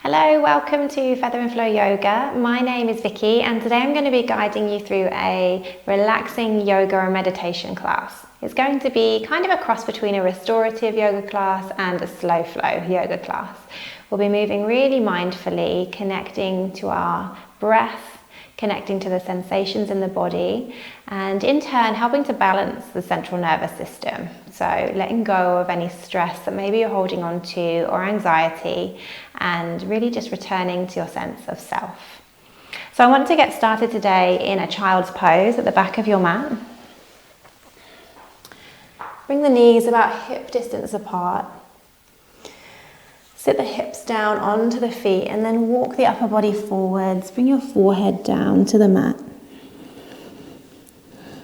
Hello, welcome to Feather and Flow Yoga. My name is Vicky and today I'm going to be guiding you through a relaxing yoga and meditation class. It's going to be kind of a cross between a restorative yoga class and a slow flow yoga class. We'll be moving really mindfully, connecting to our breath, connecting to the sensations in the body, and in turn helping to balance the central nervous system. So letting go of any stress that maybe you're holding on to or anxiety, and really just returning to your sense of self. So I want to get started today in a child's pose at the back of your mat. Bring the knees about hip distance apart. Sit the hips down onto the feet and then walk the upper body forwards. Bring your forehead down to the mat.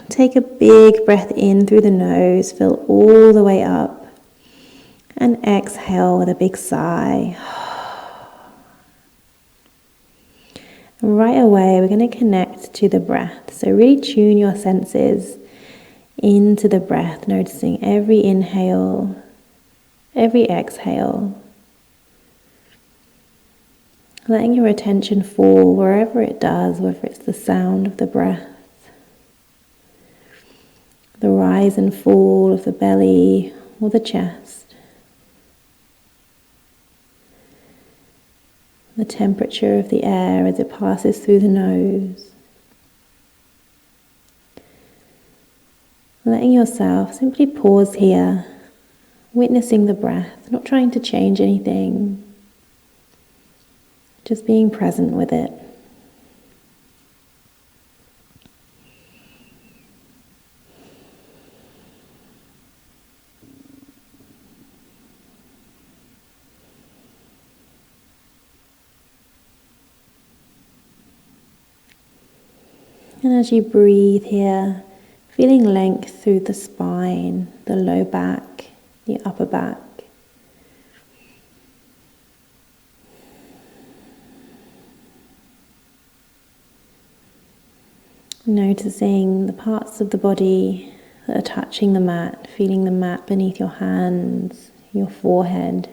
Take a big breath in through the nose, fill all the way up, and exhale with a big sigh. And right away, we're going to connect to the breath. So really tune your senses into the breath, noticing every inhale, every exhale. Letting your attention fall wherever it does, whether it's the sound of the breath, the rise and fall of the belly or the chest, the temperature of the air as it passes through the nose. Letting yourself simply pause here, witnessing the breath, not trying to change anything, just being present with it. And as you breathe here, feeling length through the spine, the low back, the upper back. Noticing the parts of the body that are touching the mat, feeling the mat beneath your hands, your forehead,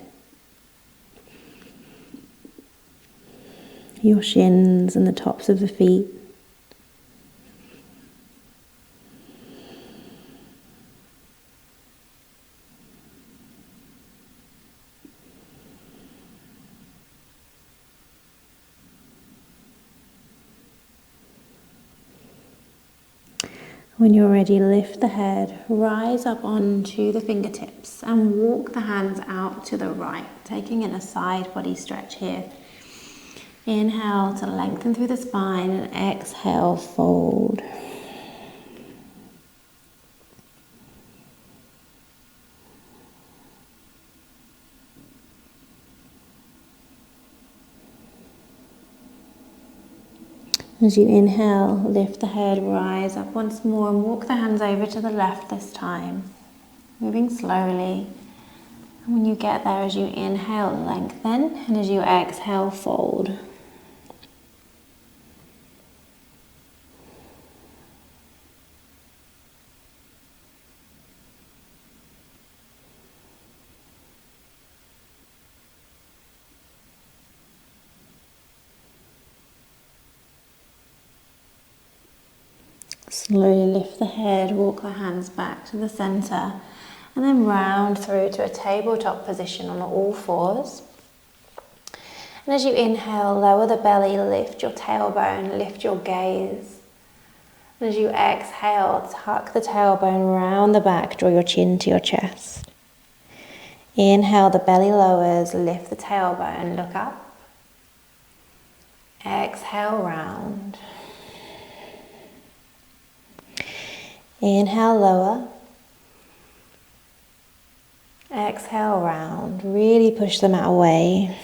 your shins and the tops of the feet. When you're ready, lift the head, rise up onto the fingertips and walk the hands out to the right, taking in a side body stretch here. Inhale to lengthen through the spine and exhale, fold. As you inhale, lift the head, rise up once more and walk the hands over to the left this time, moving slowly. And when you get there, as you inhale, lengthen, and as you exhale, fold. Slowly lift the head, walk the hands back to the center, and then round through to a tabletop position on all fours. And as you inhale, lower the belly, lift your tailbone, lift your gaze. And as you exhale, tuck the tailbone round the back, draw your chin to your chest. Inhale, the belly lowers, lift the tailbone, look up. Exhale, round. Inhale, lower. Exhale, round. Really push the mat away.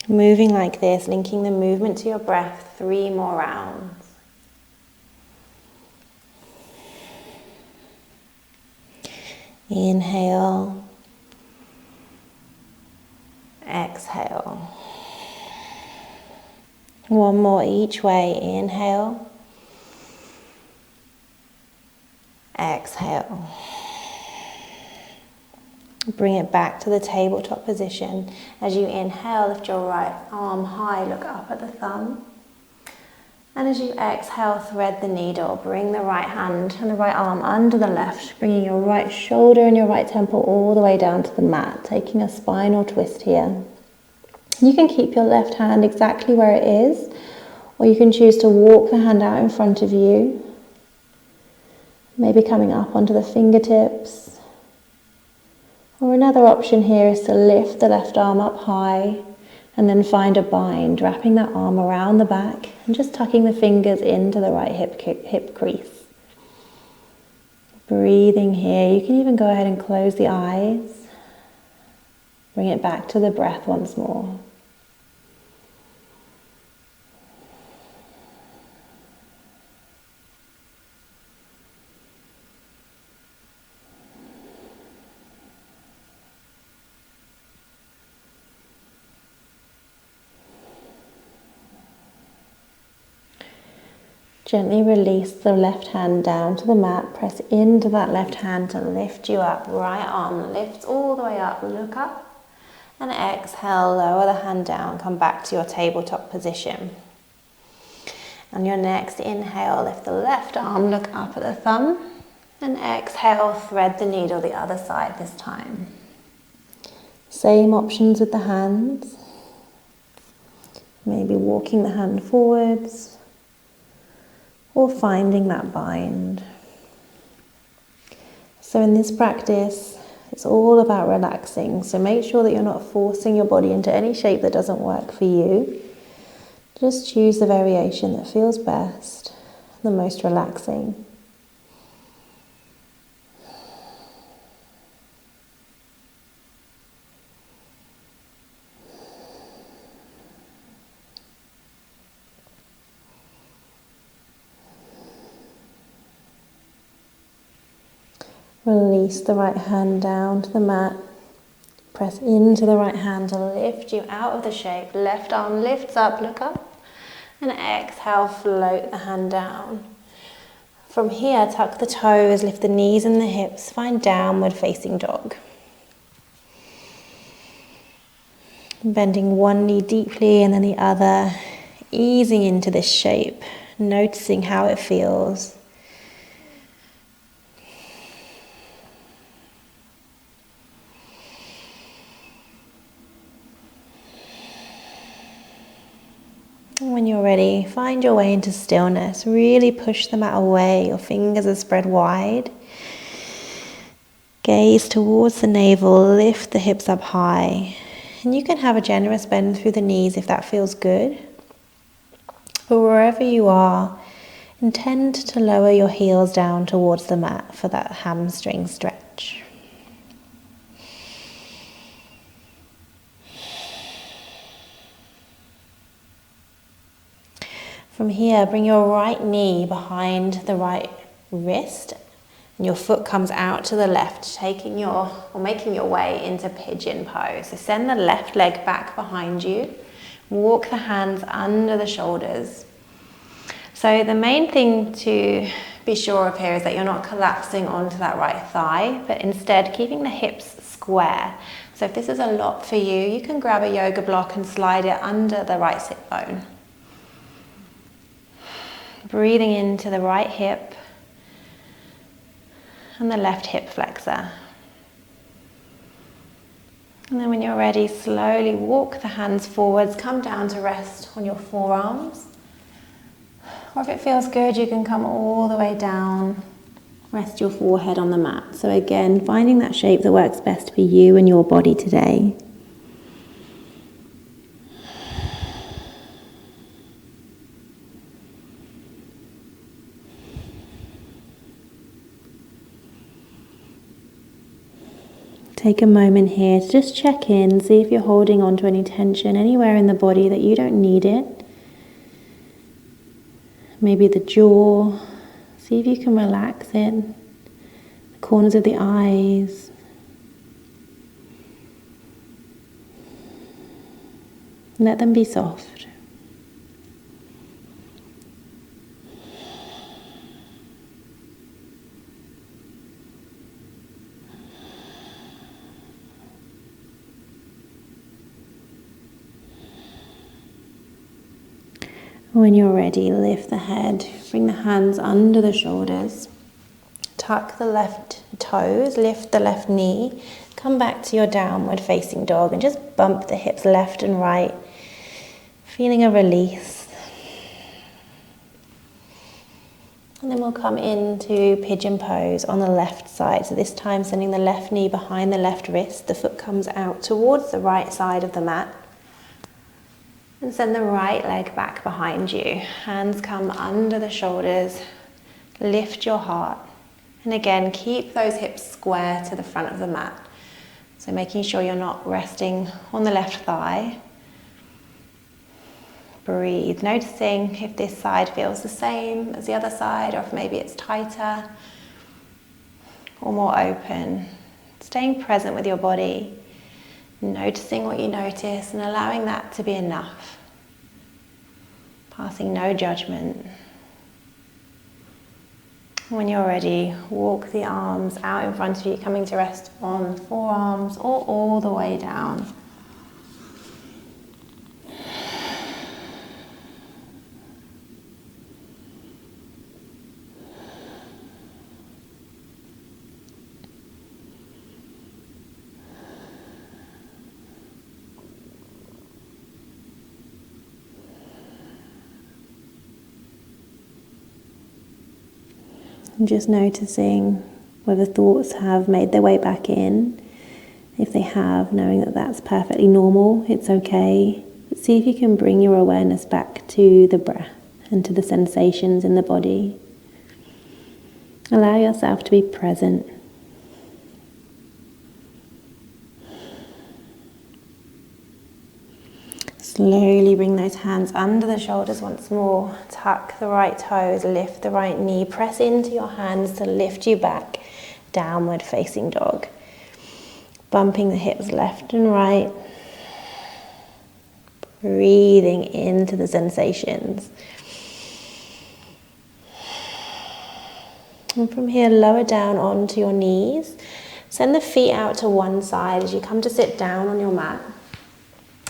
Moving like this, linking the movement to your breath, 3 more rounds. Inhale. Exhale. One more each way. Inhale. Exhale. Bring it back to the tabletop position. As you inhale, lift your right arm high, look up at the thumb. And as you exhale, thread the needle. Bring the right hand and the right arm under the left, bringing your right shoulder and your right temple all the way down to the mat, taking a spinal twist here. You can keep your left hand exactly where it is, or you can choose to walk the hand out in front of you, maybe coming up onto the fingertips. Or another option here is to lift the left arm up high and then find a bind, wrapping that arm around the back and just tucking the fingers into the right hip crease. Breathing here. You can even go ahead and close the eyes. Bring it back to the breath once more. Gently release the left hand down to the mat. Press into that left hand to lift you up. Right arm lifts all the way up. Look up. And exhale, lower the hand down. Come back to your tabletop position. On your next inhale, lift the left arm. Look up at the thumb. And exhale, thread the needle the other side this time. Same options with the hands. Maybe walking the hand forwards, or finding that bind. So in this practice, it's all about relaxing. So make sure that you're not forcing your body into any shape that doesn't work for you. Just choose the variation that feels best, the most relaxing. Release the right hand down to the mat. Press into the right hand to lift you out of the shape. Left arm lifts up, look up. And exhale, float the hand down. From here, tuck the toes, lift the knees and the hips. Find downward facing dog. Bending one knee deeply and then the other. Easing into this shape. Noticing how it feels. When you're ready, find your way into stillness. Really push the mat away. Your fingers are spread wide. Gaze towards the navel. Lift the hips up high. And you can have a generous bend through the knees if that feels good. But wherever you are, intend to lower your heels down towards the mat for that hamstring stretch. From here, bring your right knee behind the right wrist and your foot comes out to the left, making your way into pigeon pose. So send the left leg back behind you, walk the hands under the shoulders. So the main thing to be sure of here is that you're not collapsing onto that right thigh, but instead keeping the hips square. So if this is a lot for you, you can grab a yoga block and slide it under the right sit bone. Breathing into the right hip and the left hip flexor. And then when you're ready, slowly walk the hands forwards, come down to rest on your forearms. Or if it feels good, you can come all the way down, rest your forehead on the mat. So again, finding that shape that works best for you and your body today. Take a moment here to just check in, see if you're holding on to any tension anywhere in the body that you don't need it. Maybe the jaw, see if you can relax it, the corners of the eyes. Let them be soft. When you're ready, lift the head, bring the hands under the shoulders, tuck the left toes, lift the left knee, come back to your downward facing dog and just bump the hips left and right, feeling a release. And then we'll come into pigeon pose on the left side. So this time sending the left knee behind the left wrist, the foot comes out towards the right side of the mat. And send the right leg back behind you. Hands come under the shoulders. Lift your heart. And again, keep those hips square to the front of the mat. So making sure you're not resting on the left thigh. Breathe, noticing if this side feels the same as the other side, or if maybe it's tighter or more open. Staying present with your body. Noticing what you notice and allowing that to be enough. Passing no judgment. When you're ready, walk the arms out in front of you, coming to rest on the forearms or all the way down. And just noticing whether thoughts have made their way back in. If they have, knowing that that's perfectly normal, it's okay. But see if you can bring your awareness back to the breath and to the sensations in the body. Allow yourself to be present. Slowly bring those hands under the shoulders once more. Tuck the right toes, lift the right knee, press into your hands to lift you back. Downward facing dog. Bumping the hips left and right. Breathing into the sensations. And from here, lower down onto your knees. Send the feet out to one side as you come to sit down on your mat.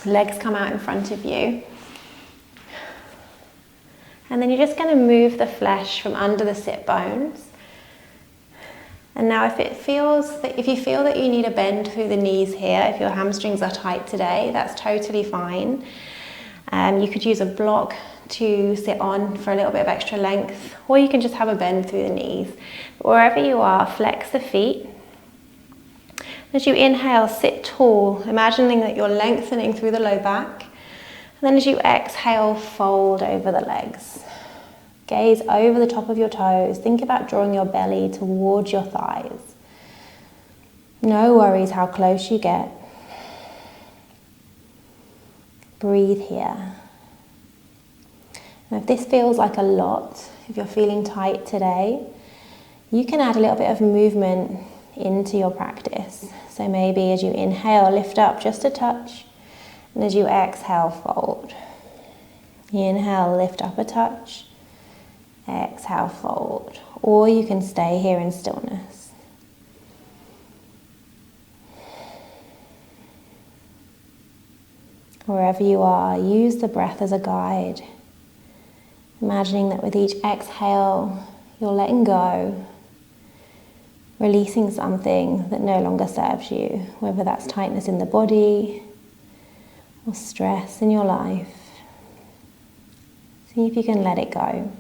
Legs come out in front of you. And then you're just going to move the flesh from under the sit bones. And now if you feel that you need a bend through the knees here, if your hamstrings are tight today, that's totally fine. You could use a block to sit on for a little bit of extra length, or you can just have a bend through the knees. But wherever you are, flex the feet. As you inhale, sit tall, imagining that you're lengthening through the low back. And then as you exhale, fold over the legs. Gaze over the top of your toes. Think about drawing your belly towards your thighs. No worries how close you get. Breathe here. Now if this feels like a lot, if you're feeling tight today, you can add a little bit of movement into your practice. So maybe as you inhale, lift up just a touch, and as you exhale, fold. Inhale, lift up a touch, exhale, fold. Or you can stay here in stillness. Wherever you are, use the breath as a guide. Imagining that with each exhale, you're letting go, releasing something that no longer serves you, whether that's tightness in the body or stress in your life. See if you can let it go.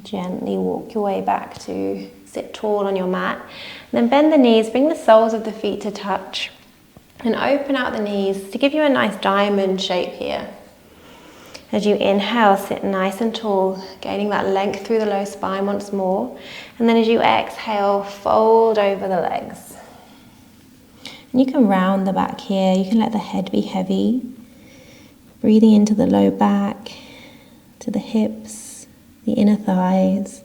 Gently walk your way back to sit tall on your mat. Then bend the knees, bring the soles of the feet to touch, and open out the knees to give you a nice diamond shape here. As you inhale, sit nice and tall, gaining that length through the low spine once more. And then as you exhale, fold over the legs. And you can round the back here. You can let the head be heavy. Breathing into the low back, to the hips, the inner thighs.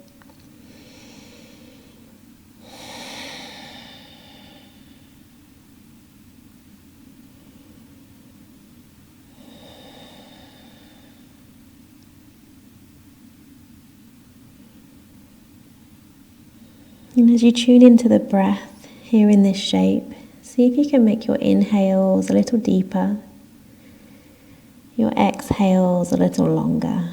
And as you tune into the breath here in this shape, see if you can make your inhales a little deeper, your exhales a little longer.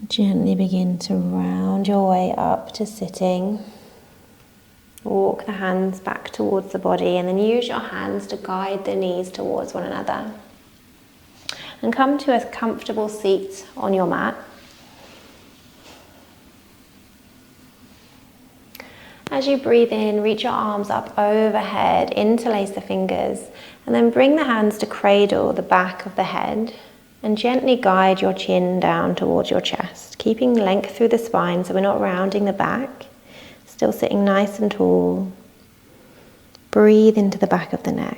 Gently begin to round your way up to sitting. Walk the hands back towards the body and then use your hands to guide the knees towards one another. And come to a comfortable seat on your mat. As you breathe in, reach your arms up overhead, interlace the fingers, and then bring the hands to cradle the back of the head. And gently guide your chin down towards your chest, keeping length through the spine so we're not rounding the back. Still sitting nice and tall. Breathe into the back of the neck.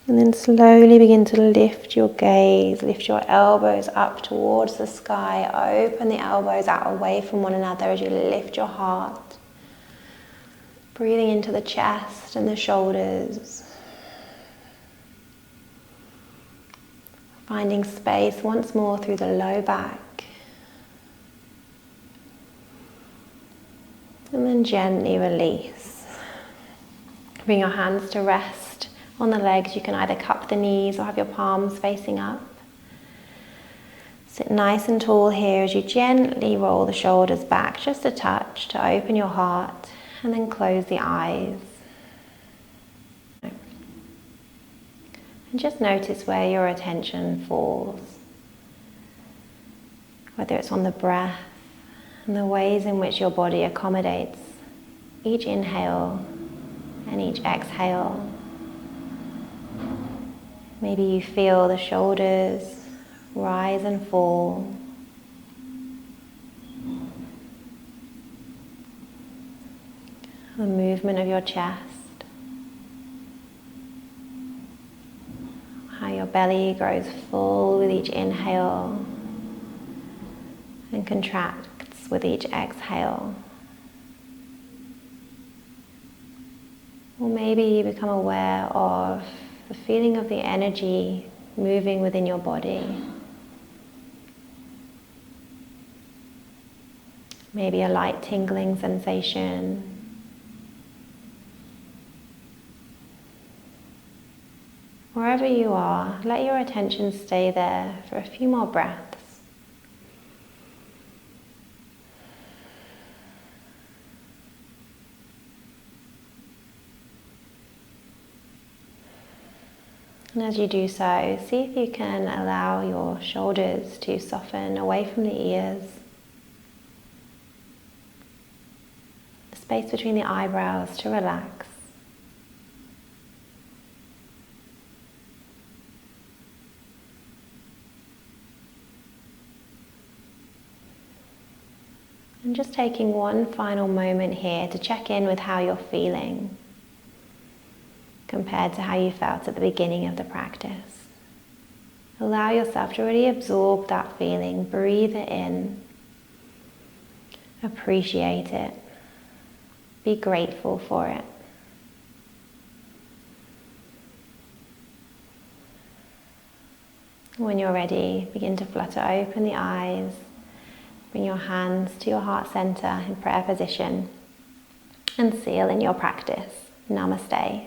And then slowly begin to lift your gaze, lift your elbows up towards the sky, open the elbows out away from one another as you lift your heart. Breathing into the chest and the shoulders. Finding space once more through the low back. And then gently release. Bring your hands to rest on the legs. You can either cup the knees or have your palms facing up. Sit nice and tall here as you gently roll the shoulders back just a touch to open your heart, and then close the eyes. And just notice where your attention falls, whether it's on the breath and the ways in which your body accommodates each inhale and each exhale. Maybe you feel the shoulders rise and fall. The movement of your chest. How your belly grows full with each inhale and contracts with each exhale. Or maybe you become aware of the feeling of the energy moving within your body. Maybe a light tingling sensation. Wherever you are, let your attention stay there for a few more breaths. And as you do so, see if you can allow your shoulders to soften away from the ears. The space between the eyebrows to relax. And just taking one final moment here to check in with how you're feeling compared to how you felt at the beginning of the practice. Allow yourself to really absorb that feeling, breathe it in, appreciate it, be grateful for it. When you're ready, begin to flutter open the eyes, bring your hands to your heart center in prayer position. and seal in your practice. Namaste.